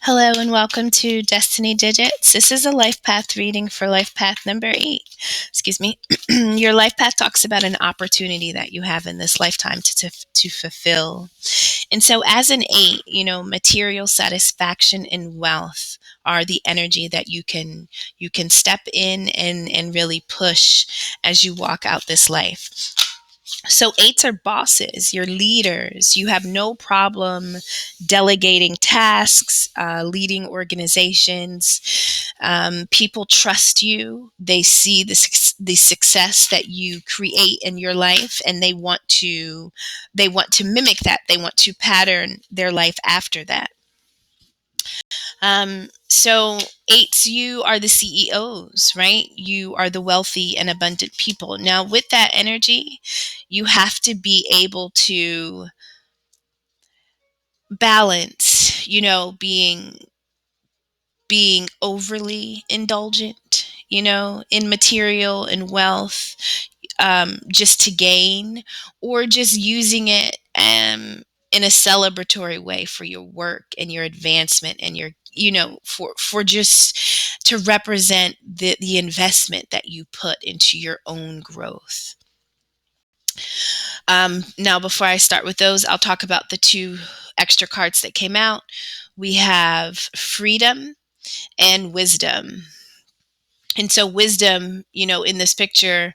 Hello and welcome to Destiny Digits. This is a life path reading for life path number 8. Excuse me. Your life path talks about an opportunity that you have in this lifetime to fulfill. And so as an 8, material satisfaction and wealth are the energy that you can step in and really push as you walk out this life. So eights are bosses, you're leaders. You have no problem delegating tasks, leading organizations. People trust you. They see the success that you create in your life, and they want to mimic that. They want to pattern their life after that. So eights, you are the CEOs, right? You are the wealthy and abundant people. Now, with that energy, you have to be able to balance, being overly indulgent, in material and wealth, just to gain, or just using it in a celebratory way for your work and your advancement and your, for just to represent the investment that you put into your own growth. Now, before I start with those, I'll talk about the two extra cards that came out. We have freedom and wisdom. And so wisdom, in this picture,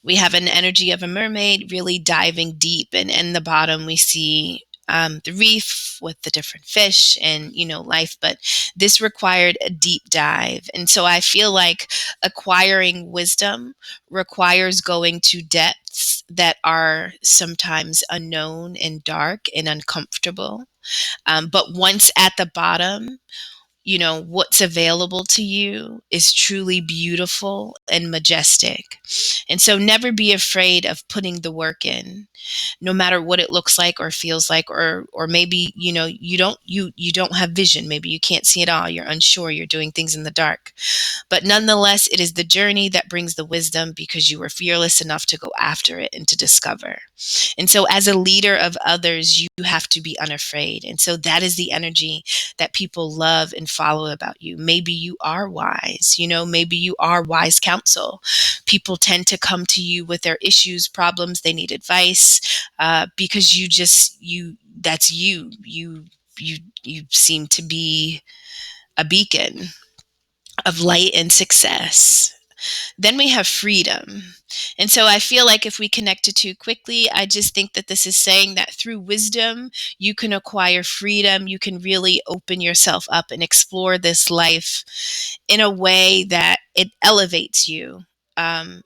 we have an energy of a mermaid really diving deep. And in the bottom, we see the reef with the different fish and, life. But this required a deep dive. And so I feel like acquiring wisdom requires going to depths that are sometimes unknown and dark and uncomfortable. But once at the bottom, what's available to you is truly beautiful and majestic. And so never be afraid of putting the work in, no matter what it looks like or feels like, or maybe, you don't have vision. Maybe you can't see it all. You're unsure. You're doing things in the dark. But nonetheless, it is the journey that brings the wisdom because you were fearless enough to go after it and to discover. And so as a leader of others, you have to be unafraid. And so that is the energy that people love and follow about you. Maybe you are wise, maybe you are wise counsel. People tend to come to you with their issues, problems, they need advice, because that's you seem to be a beacon of light and success. Then we have freedom. And so I feel like if we connect it too quickly, I just think that this is saying that through wisdom, you can acquire freedom. You can really open yourself up and explore this life in a way that it elevates you. Um,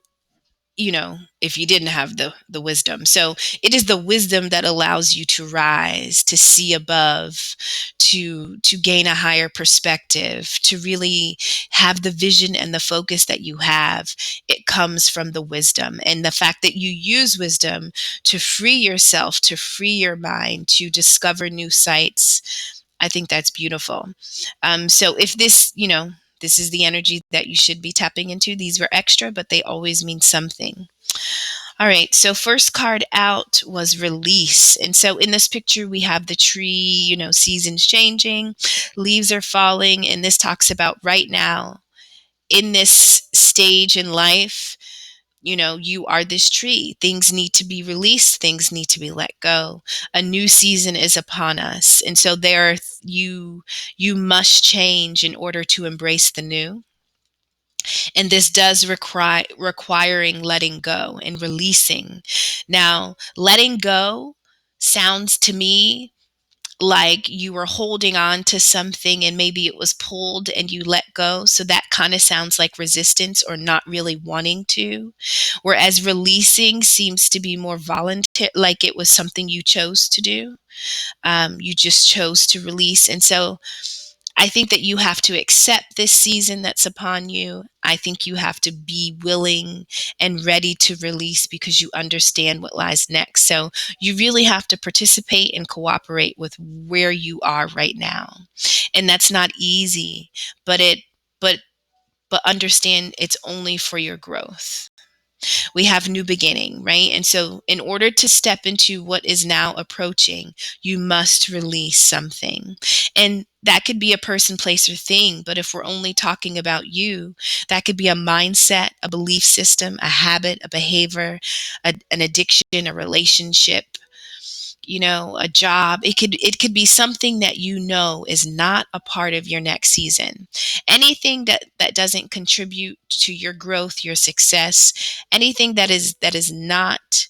if you didn't have the wisdom. So it is the wisdom that allows you to rise, to see above, to gain a higher perspective, to really have the vision and the focus that you have. It comes from the wisdom, and the fact that you use wisdom to free yourself, to free your mind, to discover new sights. I think that's beautiful. So if this is the energy that you should be tapping into. These were extra, but they always mean something. All right, so first card out was release. And so in this picture, we have the tree, seasons changing, leaves are falling. And this talks about right now in this stage in life, you are this tree. Things need to be released, things need to be let go. A new season is upon us. And so you must change in order to embrace the new. And this does requiring letting go and releasing. Now, letting go sounds to me like you were holding on to something and maybe it was pulled and you let go. So that kind of sounds like resistance or not really wanting to. Whereas releasing seems to be more voluntary, like it was something you chose to do. You just chose to release. And so I think that you have to accept this season that's upon you. I think you have to be willing and ready to release because you understand what lies next. So you really have to participate and cooperate with where you are right now. And that's not easy, but but understand it's only for your growth. We have new beginning, right? And so in order to step into what is now approaching, you must release something. And That could be a person, place, or thing. But if we're only talking about you, that could be a mindset, a belief system, a habit, a behavior, an addiction, a relationship, a job. It could be something that is not a part of your next season. Anything that doesn't contribute to your growth, your success, anything that is not,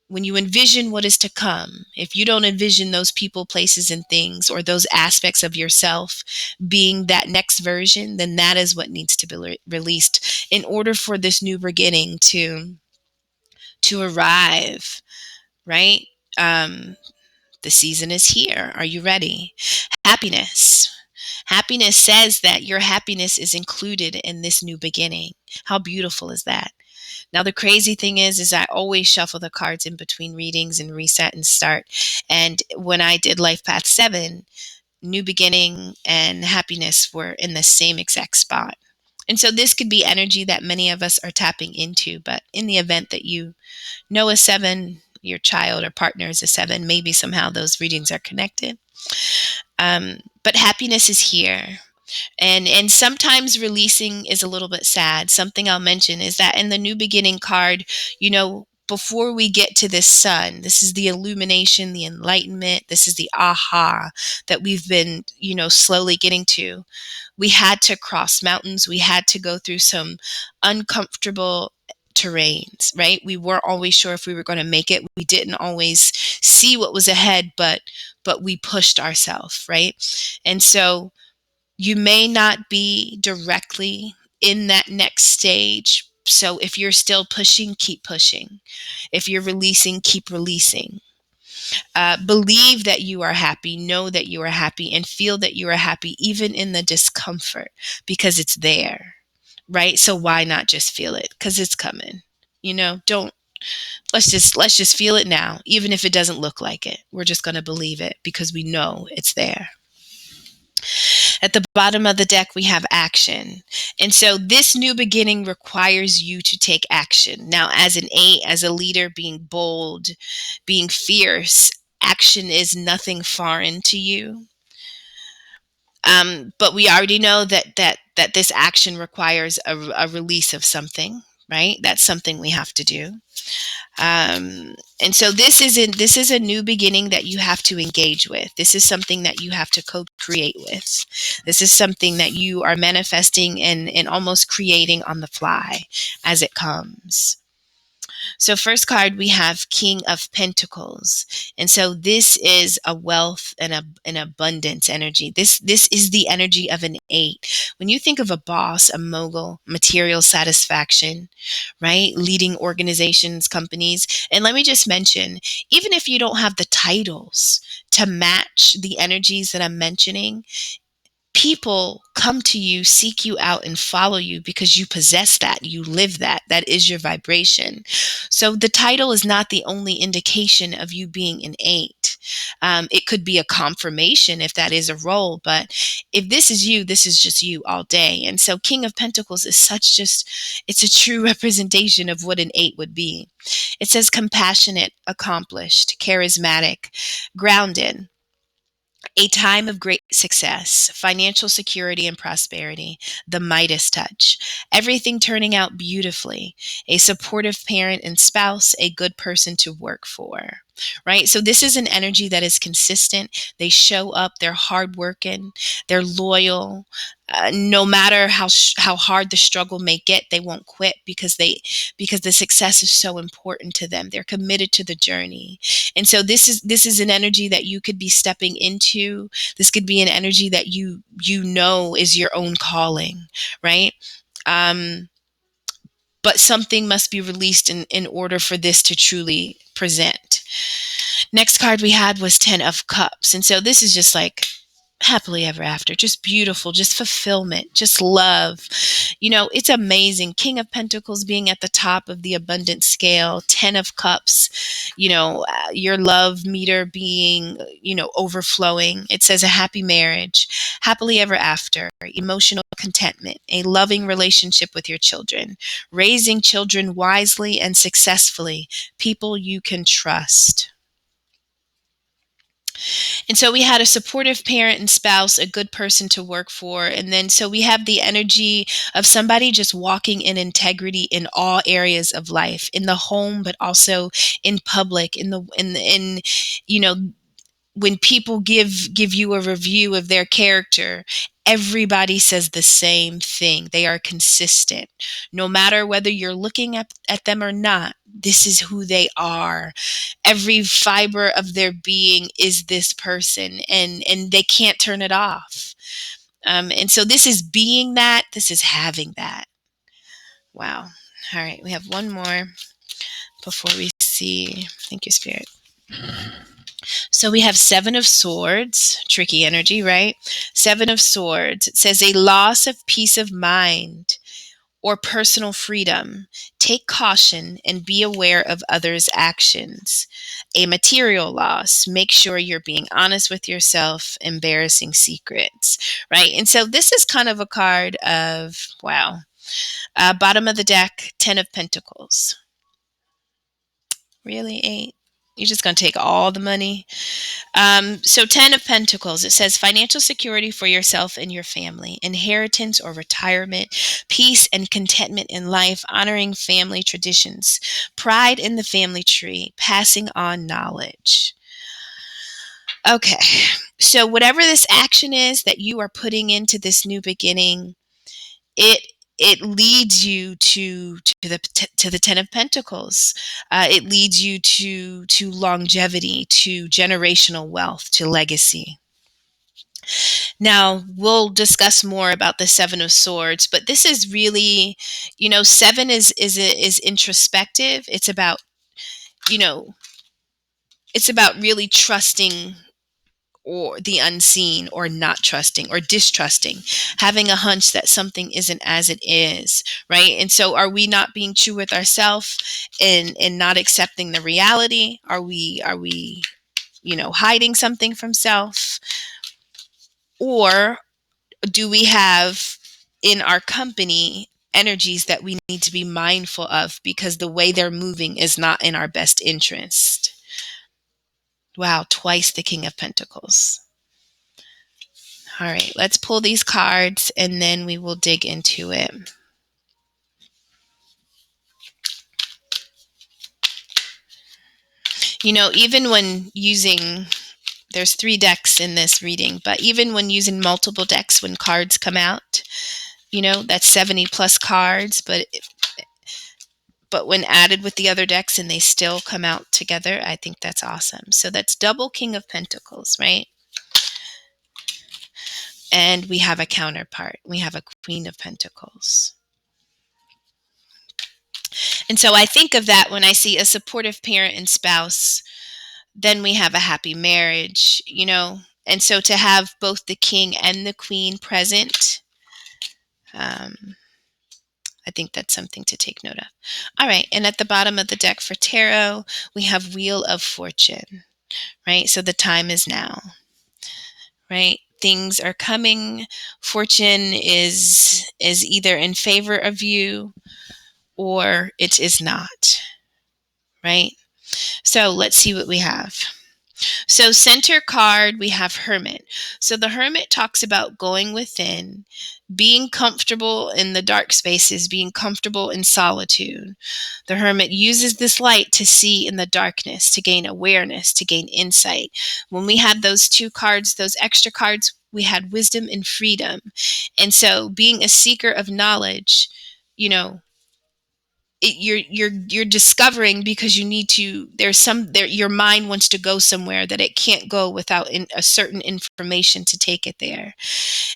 when you envision what is to come, if you don't envision those people, places, and things, or those aspects of yourself being that next version, then that is what needs to be released in order for this new beginning to arrive, right? Um, the season is here. Are you ready? Happiness. Happiness says that your happiness is included in this new beginning. How beautiful is that? Now the crazy thing is I always shuffle the cards in between readings and reset and start. And when I did Life Path 7, new beginning and happiness were in the same exact spot. And so this could be energy that many of us are tapping into, but in the event that you know a 7, your child or partner is a 7, maybe somehow those readings are connected. But happiness is here. And sometimes releasing is a little bit sad. Something I'll mention is that in the new beginning card, before we get to this sun, this is the illumination, the enlightenment, this is the aha that we've been, slowly getting to. We had to cross mountains. We had to go through some uncomfortable terrains, right? We weren't always sure if we were going to make it. We didn't always see what was ahead, but we pushed ourselves, right? And so you may not be directly in that next stage. So if you're still pushing, keep pushing. If you're releasing, keep releasing. Believe that you are happy, know that you are happy, and feel that you are happy, even in the discomfort, because it's there, right? So why not just feel it? Because it's coming. Don't let's just feel it now, even if it doesn't look like it. We're just going to believe it because we know it's there. At the bottom of the deck, we have action. And so this new beginning requires you to take action. Now, as an 8, as a leader, being bold, being fierce, action is nothing foreign to you. But we already know that this action requires a release of something, right? That's something we have to do. And so this is a new beginning that you have to engage with. This is something that you have to co-create with. This is something that you are manifesting and almost creating on the fly as it comes. So first card, we have King of Pentacles. And so this is a wealth and an abundance energy. This is the energy of an 8. When you think of a boss, a mogul, material satisfaction, right? Leading organizations, companies. And let me just mention, even if you don't have the titles to match the energies that I'm mentioning, people come to you, seek you out, and follow you because you possess that. You live that. That is your vibration. So the title is not the only indication of you being an 8. It could be a confirmation if that is a role, but if this is you, this is just you all day. And so King of Pentacles is it's a true representation of what an 8 would be. It says compassionate, accomplished, charismatic, grounded, a time of great success, financial security and prosperity, the Midas touch, everything turning out beautifully, a supportive parent and spouse, a good person to work for, right? So this is an energy that is consistent. They show up, they're hardworking, they're loyal. No matter how hard the struggle may get, they won't quit because the success is so important to them. They're committed to the journey. And so this is an energy that you could be stepping into. This could be an energy that you know is your own calling, right? But something must be released in order for this to truly present. Next card we had was 10 of Cups. And so this is just like happily ever after, just beautiful, just fulfillment, just love. It's amazing. King of Pentacles being at the top of the abundance scale, 10 of Cups, your love meter being, overflowing. It says a happy marriage, happily ever after, emotional contentment, a loving relationship with your children, raising children wisely and successfully, people you can trust. And so we had a supportive parent and spouse, a good person to work for. And then so we have the energy of somebody just walking in integrity in all areas of life, in the home, but also in public, in you know, when people give you a review of their character, everybody says the same thing. They are consistent. No matter whether you're looking at them or not, this is who they are. Every fiber of their being is this person, and they can't turn it off. And so this is being that, this is having that. Wow. All right, we have one more before we see. Thank you, Spirit. So we have Seven of Swords, tricky energy, right? Seven of Swords. It says a loss of peace of mind or personal freedom. Take caution and be aware of others' actions. A material loss. Make sure you're being honest with yourself. Embarrassing secrets, right? And so this is kind of a card of, wow. Bottom of the deck, Ten of Pentacles. Really, eight? You're just going to take all the money? So 10 of Pentacles, it says financial security for yourself and your family, inheritance or retirement, peace and contentment in life, honoring family traditions, pride in the family tree, passing on knowledge. Okay, so whatever this action is that you are putting into this new beginning, it it leads you to the Ten of Pentacles. It leads you to longevity, to generational wealth, to legacy. Now we'll discuss more about the Seven of Swords, but this is really, seven is introspective. It's about, you know, it's about really trusting or the unseen, or not trusting or distrusting, having a hunch that something isn't as it is, right? And so are we not being true with ourselves and not accepting the reality? Are we hiding something from self? Or do we have in our company energies that we need to be mindful of because the way they're moving is not in our best interest? Wow, twice the King of Pentacles. All right, let's pull these cards and then we will dig into it. Even when using, there's 3 decks in this reading, but even when using multiple decks, when cards come out, that's 70 plus cards, but when added with the other decks and they still come out together, I think that's awesome. So that's double King of Pentacles, right? And we have a counterpart. We have a Queen of Pentacles. And so I think of that when I see a supportive parent and spouse, then we have a happy marriage, And so to have both the King and the Queen present, I think that's something to take note of. All right. And at the bottom of the deck for tarot, we have Wheel of Fortune, right? So the time is now, right? Things are coming. Fortune is either in favor of you or it is not, right? So let's see what we have. So center card, we have Hermit. So the Hermit talks about going within, being comfortable in the dark spaces, being comfortable in solitude. The Hermit uses this light to see in the darkness, to gain awareness, to gain insight. When we had those 2 cards, those extra cards, we had wisdom and freedom. And so being a seeker of knowledge, you're discovering because you need to, your mind wants to go somewhere that it can't go without a certain information to take it there.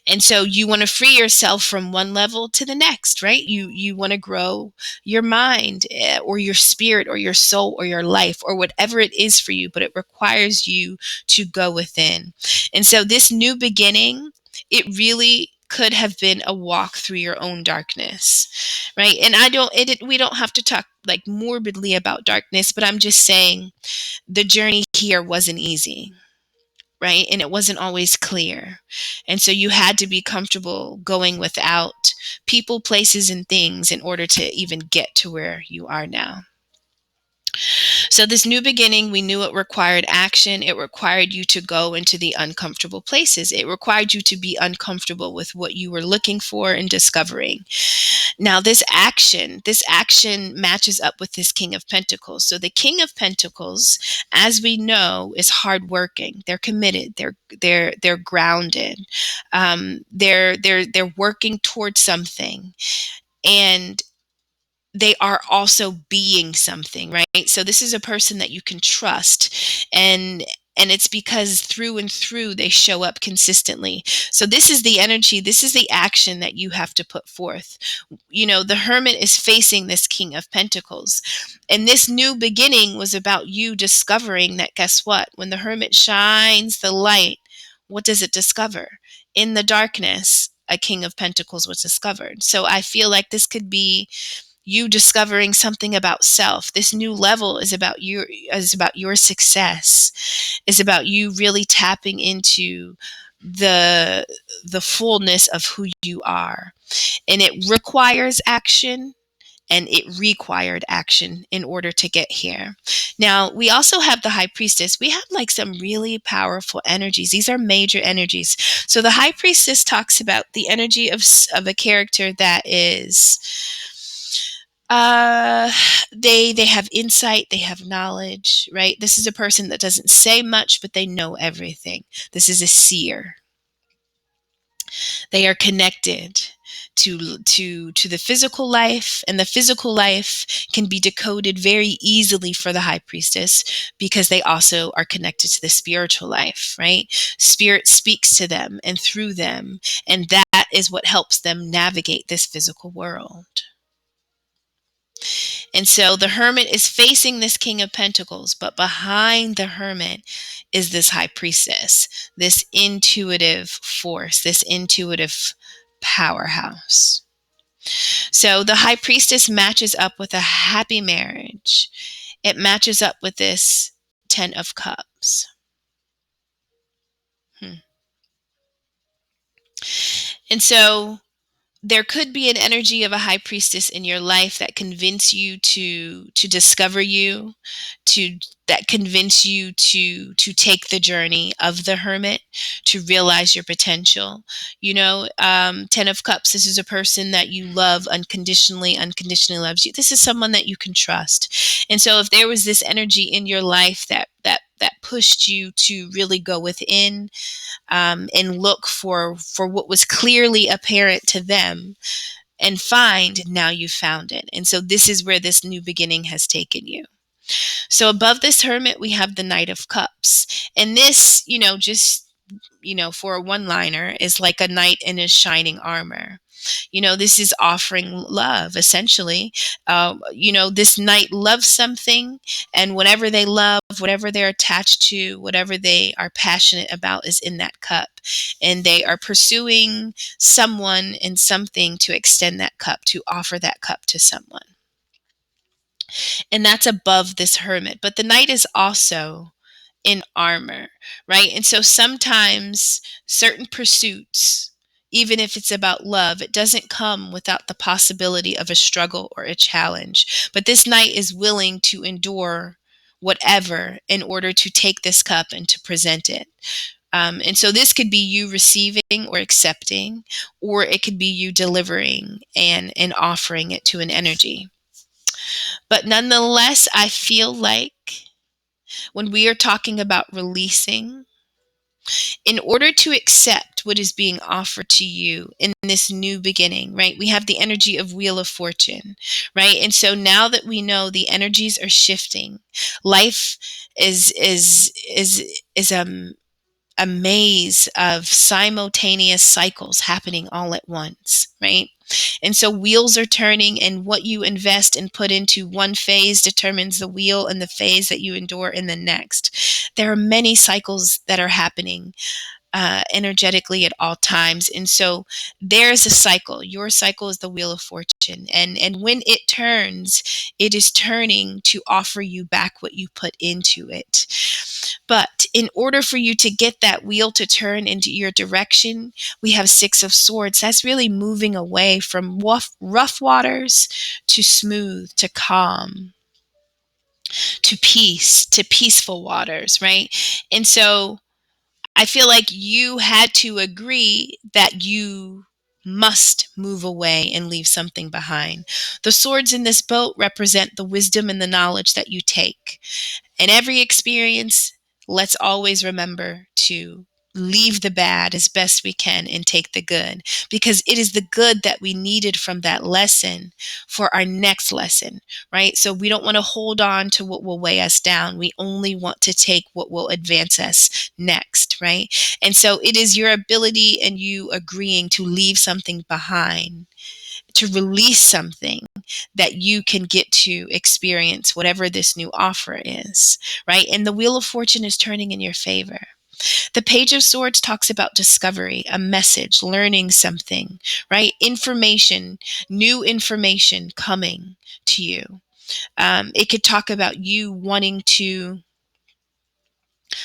And so you want to free yourself from one level to the next, right? You want to grow your mind, or your spirit or your soul or your life or whatever it is for you, but it requires you to go within. And so this new beginning, it really could have been a walk through your own darkness, right? And we don't have to talk like morbidly about darkness, but I'm just saying the journey here wasn't easy, right? And it wasn't always clear. And so you had to be comfortable going without people, places, and things in order to even get to where you are now. So this new beginning, we knew it required action. It required you to go into the uncomfortable places. It required you to be uncomfortable with what you were looking for and discovering. Now this action matches up with this King of Pentacles. So the King of Pentacles, as we know, is hardworking. They're committed. They're grounded. They're working towards something, and they are also being something, right? So this is a person that you can trust, and it's because through and through they show up consistently. So this is the energy, this is the action that you have to put forth. The Hermit is facing this King of Pentacles, and this new beginning was about you discovering that, guess what, when the Hermit shines the light, what does it discover? In the darkness, a King of Pentacles was discovered. So I feel like this could be you discovering something about self. This new level is about your success, is about you really tapping into the fullness of who you are. And it requires action, and it required action in order to get here. Now, we also have the High Priestess. We have like some really powerful energies. These are major energies. So the High Priestess talks about the energy of a character that is uh they have insight, they have knowledge, right? This is a person that doesn't say much, but they know everything. This is a seer. They are connected to the physical life, and the physical life can be decoded very easily for the High Priestess because they also are connected to the spiritual life, right? Spirit speaks to them and through them, and that is what helps them navigate this physical world. And so the Hermit is facing this King of Pentacles, but behind the Hermit is this High Priestess, this intuitive force, this intuitive powerhouse. So the High Priestess matches up with a happy marriage. It matches up with this Ten of Cups. Hmm. And so there could be an energy of a High Priestess in your life that convince you to discover you, to that convince you to take the journey of the Hermit, to realize your potential. Ten of Cups, this is a person that you love unconditionally loves you. This is someone that you can trust. And so if there was this energy in your life that pushed you to really go within, and look for what was clearly apparent to them, and find, now you found it. And so this is where this new beginning has taken you. So above this Hermit, we have the Knight of Cups. And this, just, for a one liner, is like a knight in his shining armor. This is offering love, essentially. This knight loves something, and whatever they love, whatever they're attached to, whatever they are passionate about is in that cup. And they are pursuing someone and something to extend that cup, to offer that cup to someone. And that's above this Hermit. But the knight is also in armor, right? And so sometimes certain pursuits, even if it's about love, it doesn't come without the possibility of a struggle or a challenge. But this knight is willing to endure whatever in order to take this cup and to present it. And so this could be you receiving or accepting, or it could be you delivering and offering it to an energy. But nonetheless, I feel like when we are talking about releasing, in order to accept what is being offered to you in this new beginning, right? We have the energy of Wheel of Fortune, right? And so now that we know the energies are shifting, life is a maze of simultaneous cycles happening all at once, right? And so wheels are turning, and what you invest and put into one phase determines the wheel and the phase that you endure in the next. There are many cycles that are happening energetically at all times. And so there's a cycle. Your cycle is the Wheel of Fortune. And when it turns, it is turning to offer you back what you put into it. But in order for you to get that wheel to turn into your direction, we have Six of Swords. That's really moving away from rough waters to smooth, to calm. to peace, to peaceful waters, right? And so I feel like you had to agree that you must move away and leave something behind. The swords in this boat represent the wisdom and the knowledge that you take. In every experience, let's always remember to leave the bad as best we can and take the good, because it is the good that we needed from that lesson for our next lesson, right? So we don't want to hold on to what will weigh us down. We only want to take what will advance us next, right? And so it is your ability and you agreeing to leave something behind, to release something, that you can get to experience whatever this new offer is, right? And the wheel of fortune is turning in your favor. The Page of Swords talks about discovery, a message, learning something, right? Information, new information coming to you. It could talk about you wanting to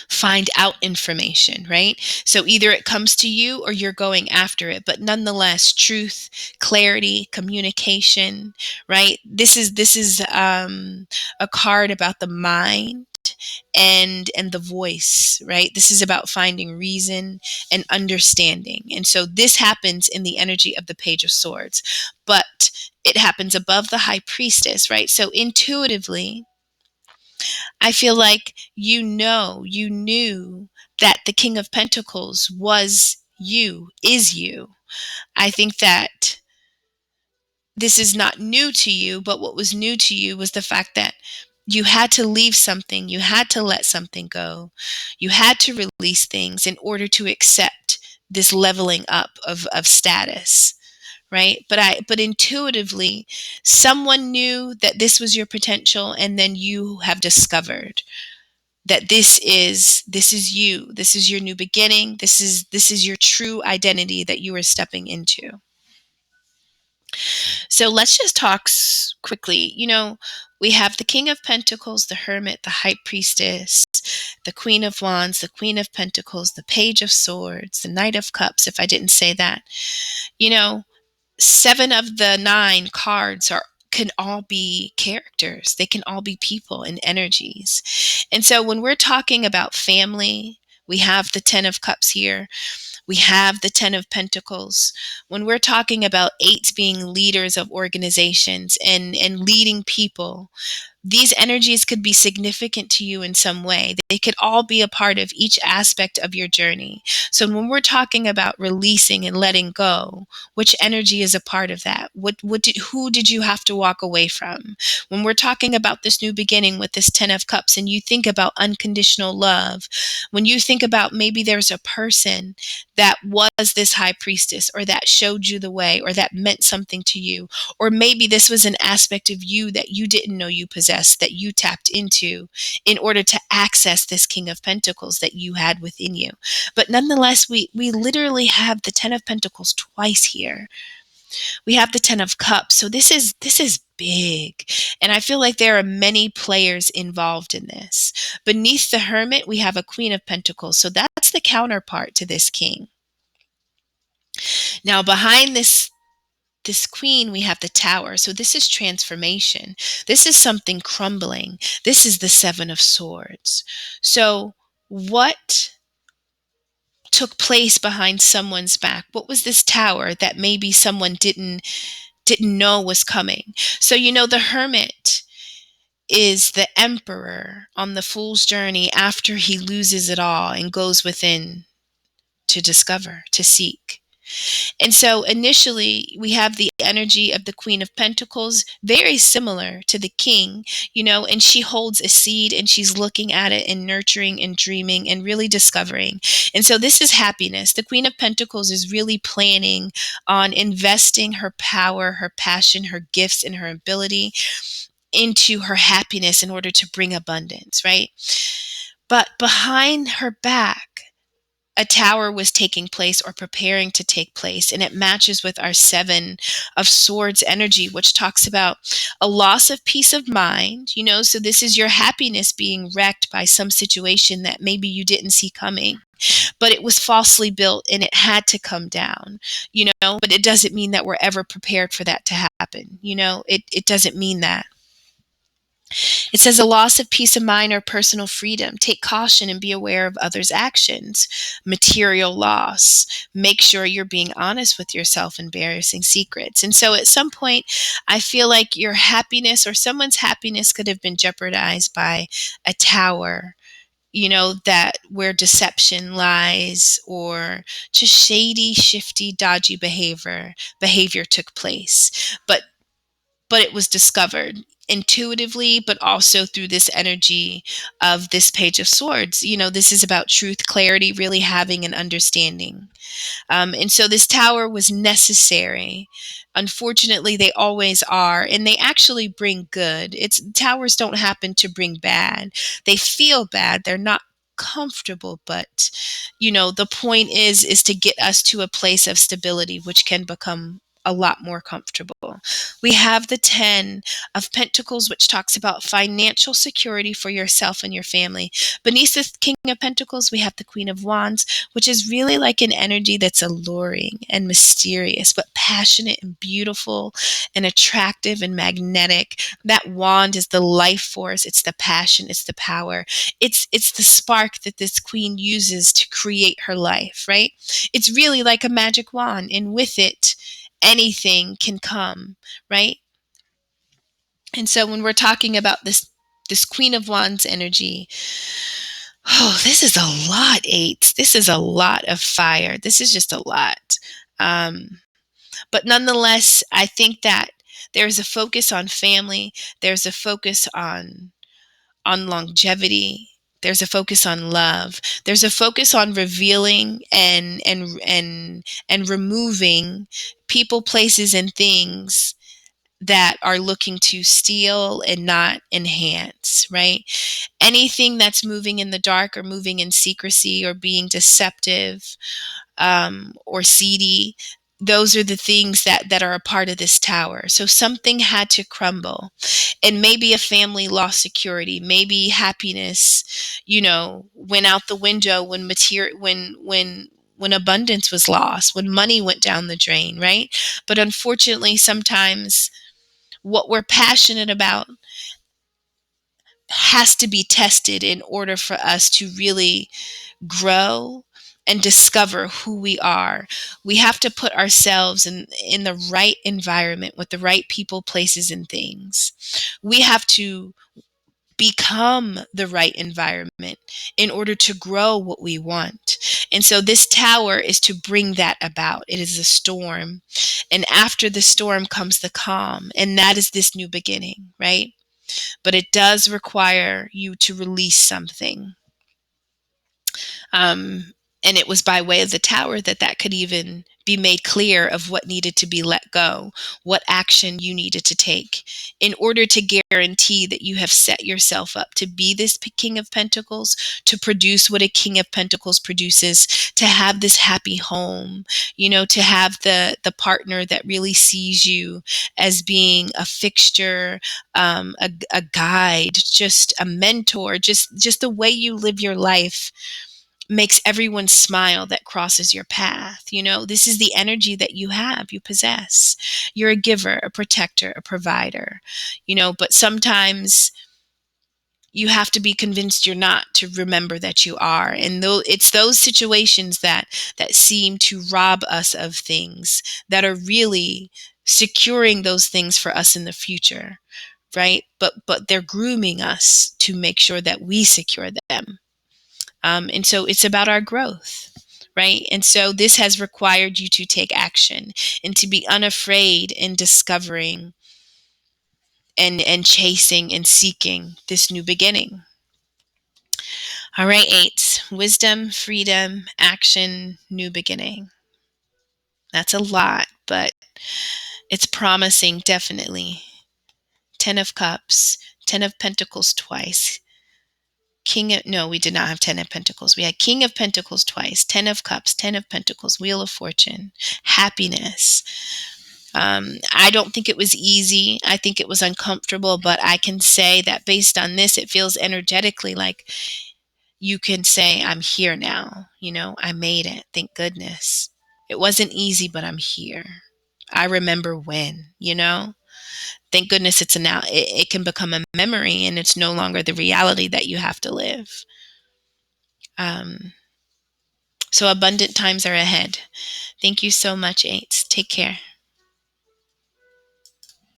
find out information, right? So either it comes to you or you're going after it, but nonetheless, truth, clarity, communication, right? This is a card about the mind and the voice, right? This is about finding reason and understanding. And so this happens in the energy of the Page of Swords, but it happens above the High Priestess, right? So intuitively, I feel like you knew that the King of Pentacles was you, is you. I think that this is not new to you, but what was new to you was the fact that you had to leave something, you had to let something go, you had to release things in order to accept this leveling up of status, right? But intuitively, someone knew that this was your potential, and then you have discovered that this is you, this is your new beginning, this is your true identity that you are stepping into. So let's just talk quickly. We have the King of Pentacles, the Hermit, the High Priestess, the Queen of Wands, the Queen of Pentacles, the Page of Swords, the Knight of Cups, if I didn't say that. you know 7 of the 9 cards can all be characters. They can all be people and energies. And so when we're talking about family, we have the 10 of Cups here. We have the 10 of Pentacles. When we're talking about 8s being leaders of organizations and leading people, these energies could be significant to you in some way. They could all be a part of each aspect of your journey. So when we're talking about releasing and letting go, which energy is a part of that? Who did you have to walk away from? When we're talking about this new beginning with this 10 of Cups, and you think about unconditional love, when you think about maybe there's a person that was this High Priestess, or that showed you the way, or that meant something to you, or maybe this was an aspect of you that you didn't know you possessed, that you tapped into in order to access this King of Pentacles that you had within you. But nonetheless, we literally have the 10 of Pentacles twice here. We have the 10 of Cups. So this is big. And I feel like there are many players involved in this. Beneath the Hermit, we have a Queen of Pentacles. So that's the counterpart to this king. Now behind this queen, we have the Tower. So this is transformation. This is something crumbling. This is the 7 of Swords. So what took place behind someone's back? What was this tower that maybe someone didn't know was coming? So the Hermit is the emperor on the fool's journey after he loses it all and goes within to discover, to seek. And so initially, we have the energy of the Queen of Pentacles, very similar to the King, and she holds a seed and she's looking at it and nurturing and dreaming and really discovering. And so this is happiness. The Queen of Pentacles is really planning on investing her power, her passion, her gifts, and her ability into her happiness in order to bring abundance, right? But behind her back, a tower was taking place or preparing to take place, and it matches with our 7 of Swords energy, which talks about a loss of peace of mind. So this is your happiness being wrecked by some situation that maybe you didn't see coming, but it was falsely built and it had to come down. But it doesn't mean that we're ever prepared for that to happen. It doesn't mean that. It says a loss of peace of mind or personal freedom. Take caution and be aware of others' actions. Material loss. Make sure you're being honest with yourself, embarrassing secrets. And so at some point, I feel like your happiness or someone's happiness could have been jeopardized by a tower, that where deception lies, or just shady, shifty, dodgy behavior took place. But it was discovered intuitively, but also through this energy of this Page of Swords. This is about truth, clarity, really having an understanding. And so this tower was necessary. Unfortunately, they always are, and they actually bring good. Towers don't happen to bring bad. They feel bad. They're not comfortable, but the point is to get us to a place of stability, which can become a lot more comfortable. We have the 10 of Pentacles, which talks about financial security for yourself and your family. Beneath the King of Pentacles, we have the Queen of Wands, which is really like an energy that's alluring and mysterious, but passionate and beautiful and attractive and magnetic. That wand is the life force. It's the passion. It's the power. It's the spark that this queen uses to create her life, right? It's really like a magic wand, and with it, anything can come, right? And so when we're talking about this Queen of Wands energy, oh, this is a lot, eights. This is a lot of fire. This is just a lot. Um, but nonetheless, I think that there's a focus on family. There's a focus on longevity. There's a focus on love. There's a focus on revealing and removing people, places, and things that are looking to steal and not enhance, right? Anything that's moving in the dark or moving in secrecy or being deceptive, or seedy, those are the things that are a part of this tower. So something had to crumble, and maybe a family lost security. Maybe happiness, went out the window when abundance was lost, when money went down the drain, right? But unfortunately, sometimes what we're passionate about has to be tested in order for us to really grow and discover who we are. We have to put ourselves in the right environment with the right people, places, and things. We have to become the right environment in order to grow what we want. And so this tower is to bring that about. It is a storm. And after the storm comes the calm. And that is this new beginning, right? But it does require you to release something. And it was by way of the tower that could even be made clear of what needed to be let go, what action you needed to take in order to guarantee that you have set yourself up to be this King of Pentacles, to produce what a King of Pentacles produces, to have this happy home, to have the partner that really sees you as being a fixture, a guide, just a mentor, just the way you live your life makes everyone smile that crosses your path. This is the energy that you possess. You're a giver, a protector, a provider, but sometimes you have to be convinced you're not to remember that you are. And it's those situations that seem to rob us of things that are really securing those things for us in the future, right? But they're grooming us to make sure that we secure them. And so it's about our growth, right? And so this has required you to take action and to be unafraid in discovering and chasing and seeking this new beginning. All right, eight, wisdom, freedom, action, new beginning. That's a lot, but it's promising, definitely. 10 of Cups, 10 of Pentacles twice. No, we did not have 10 of Pentacles. We had King of Pentacles twice, 10 of Cups, 10 of Pentacles, Wheel of Fortune, happiness. I don't think it was easy. I think it was uncomfortable, but I can say that based on this, it feels energetically like you can say, I'm here now. I made it. Thank goodness. It wasn't easy, but I'm here. I remember when. thank goodness it's a now, it can become a memory and it's no longer the reality that you have to live. So abundant times are ahead. Thank you so much, Eights. Take care.